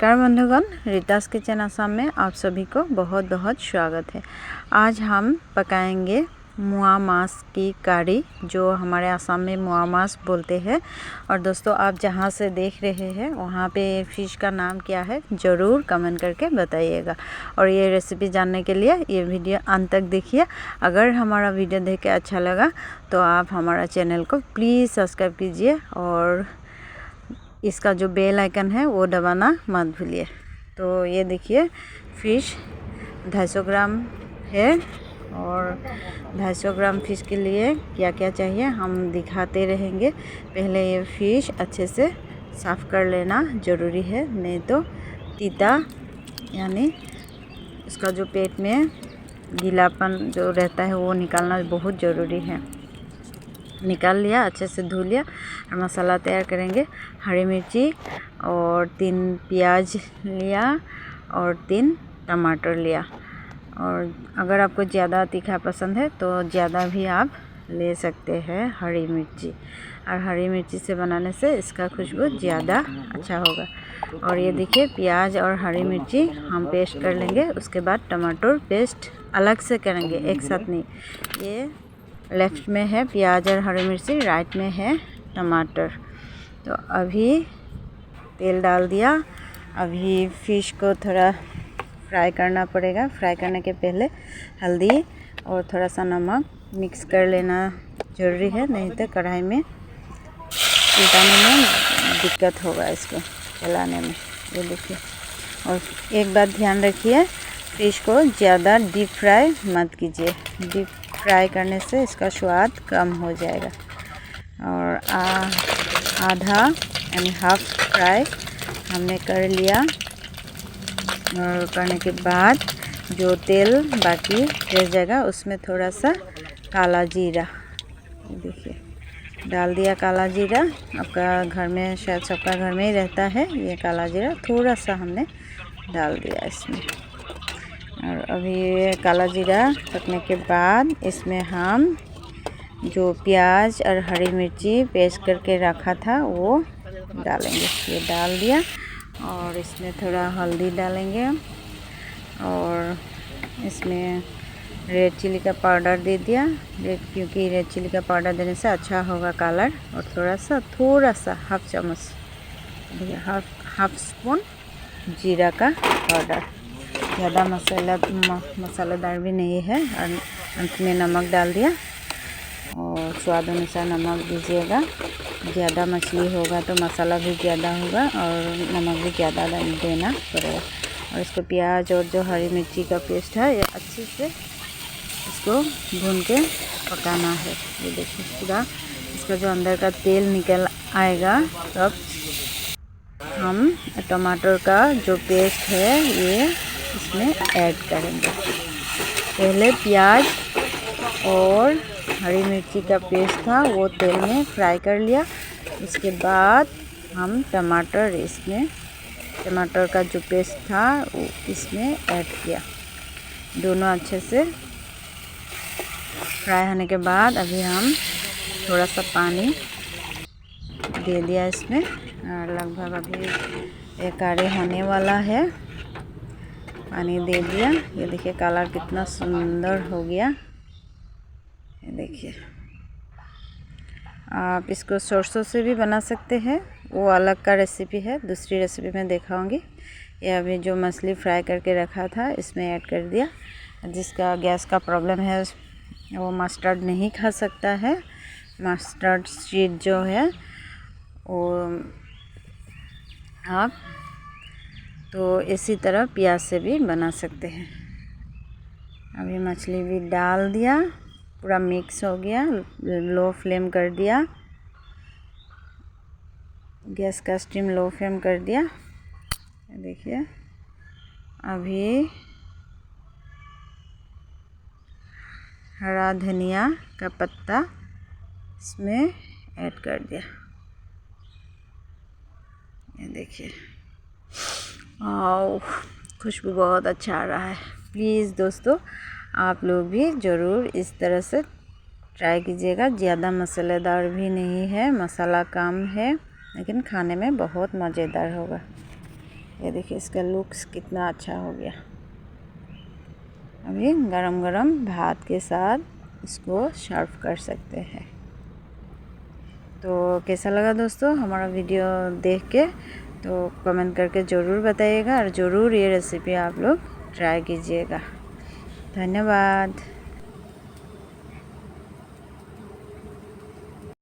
नमस्कार बंधुगण, रीतास किचन आसाम में आप सभी को बहुत बहुत स्वागत है। आज हम पकाएंगे मुआ मास की कढ़ी, जो हमारे आसाम में मुआ मास बोलते हैं। और दोस्तों, आप जहां से देख रहे हैं वहां पे फ़िश का नाम क्या है ज़रूर कमेंट करके बताइएगा। और ये रेसिपी जानने के लिए ये वीडियो अंत तक देखिए। अगर हमारा वीडियो देख के अच्छा लगा तो आप हमारा चैनल को प्लीज़ सब्सक्राइब कीजिए और इसका जो बेल आइकन है वो दबाना मत भूलिए। तो ये देखिए, फ़िश 250 ग्राम है और 250 ग्राम फ़िश के लिए क्या क्या चाहिए हम दिखाते रहेंगे। पहले ये फ़िश अच्छे से साफ़ कर लेना ज़रूरी है, नहीं तो तीता यानी इसका जो पेट में गीलापन जो रहता है वो निकालना बहुत ज़रूरी है। निकाल लिया, अच्छे से धो लिया और मसाला तैयार करेंगे। हरी मिर्ची और 3 प्याज लिया और 3 टमाटर लिया। और अगर आपको ज़्यादा तीखा पसंद है तो ज़्यादा भी आप ले सकते हैं हरी मिर्ची। और हरी मिर्ची से बनाने से इसका खुशबू ज़्यादा अच्छा होगा। और ये देखिए, प्याज और हरी मिर्ची हम पेस्ट कर लेंगे। उसके बाद टमाटर पेस्ट अलग से करेंगे, एक साथ नहीं। ये लेफ्ट में है प्याज और हरी मिर्ची, राइट में है टमाटर। तो अभी तेल डाल दिया। अभी फ़िश को थोड़ा फ्राई करना पड़ेगा। फ्राई करने के पहले हल्दी और थोड़ा सा नमक मिक्स कर लेना ज़रूरी है, नहीं तो कढ़ाई में उल्टाने में दिक्कत होगा, इसको चलाने में। ये देखिए, और एक बात ध्यान रखिए, फ़िश को ज़्यादा डीप फ्राई मत कीजिए। डीप फ्राई करने से इसका स्वाद कम हो जाएगा। और आधा यानी हाफ फ्राई हमने कर लिया। और करने के बाद जो तेल बाकी रह जाएगा उसमें थोड़ा सा काला जीरा, देखिए डाल दिया। काला जीरा आपका घर में शायद सबका घर में ही रहता है, ये काला जीरा थोड़ा सा हमने डाल दिया इसमें। और अभी ये काला जीरा पकने के बाद इसमें हम जो प्याज और हरी मिर्ची पेस्ट करके रखा था वो डालेंगे। ये डाल दिया और इसमें थोड़ा हल्दी डालेंगे और इसमें रेड चिली का पाउडर दे दिया, क्योंकि रेड चिली का पाउडर देने से अच्छा होगा कलर। और थोड़ा सा हाफ चम्मच, हाफ स्पून जीरा का पाउडर। ज़्यादा मसालेदार भी नहीं है। और अंत में नमक डाल दिया और स्वाद अनुसार नमक दीजिएगा। ज़्यादा मछली होगा तो मसाला भी ज़्यादा होगा और नमक भी ज़्यादा देना पड़ेगा। और इसको प्याज और जो हरी मिर्ची का पेस्ट है ये अच्छे से इसको भून के पकाना है। ये देखिए, पूरा इसका जो अंदर का तेल निकल आएगा तब हम टमाटर का जो पेस्ट है ये इसमें ऐड करेंगे। पहले प्याज और हरी मिर्ची का पेस्ट था वो तेल में फ्राई कर लिया। उसके बाद हम टमाटर का जो पेस्ट था वो इसमें ऐड किया। दोनों अच्छे से फ्राई होने के बाद अभी हम थोड़ा सा पानी दे दिया इसमें। और लगभग अभी ये कढ़ी होने वाला है। पानी दे दिया। ये देखिए कलर कितना सुंदर हो गया। ये देखिए, आप इसको सरसों से भी बना सकते हैं, वो अलग का रेसिपी है, दूसरी रेसिपी में दिखाऊंगी। ये अभी जो मछली फ्राई करके रखा था इसमें ऐड कर दिया। जिसका गैस का प्रॉब्लम है वो मस्टर्ड नहीं खा सकता है। मस्टर्ड सीड जो है वो आप तो इसी तरह प्याज से भी बना सकते हैं। अभी मछली भी डाल दिया, पूरा मिक्स हो गया। लो फ्लेम कर दिया, गैस का स्टीम लो फ्लेम कर दिया। देखिए, अभी हरा धनिया का पत्ता इसमें ऐड कर दिया। ये देखिए, खुशबू बहुत अच्छा आ रहा है। प्लीज़ दोस्तों, आप लोग भी ज़रूर इस तरह से ट्राई कीजिएगा। ज़्यादा मसालेदार भी नहीं है, मसाला कम है, लेकिन खाने में बहुत मज़ेदार होगा। ये देखिए इसका लुक्स कितना अच्छा हो गया। अभी गरम गरम भात के साथ इसको सर्व कर सकते हैं। तो कैसा लगा दोस्तों हमारा वीडियो देख के, तो कमेंट करके ज़रूर बताइएगा और ज़रूर ये रेसिपी आप लोग ट्राई कीजिएगा। धन्यवाद।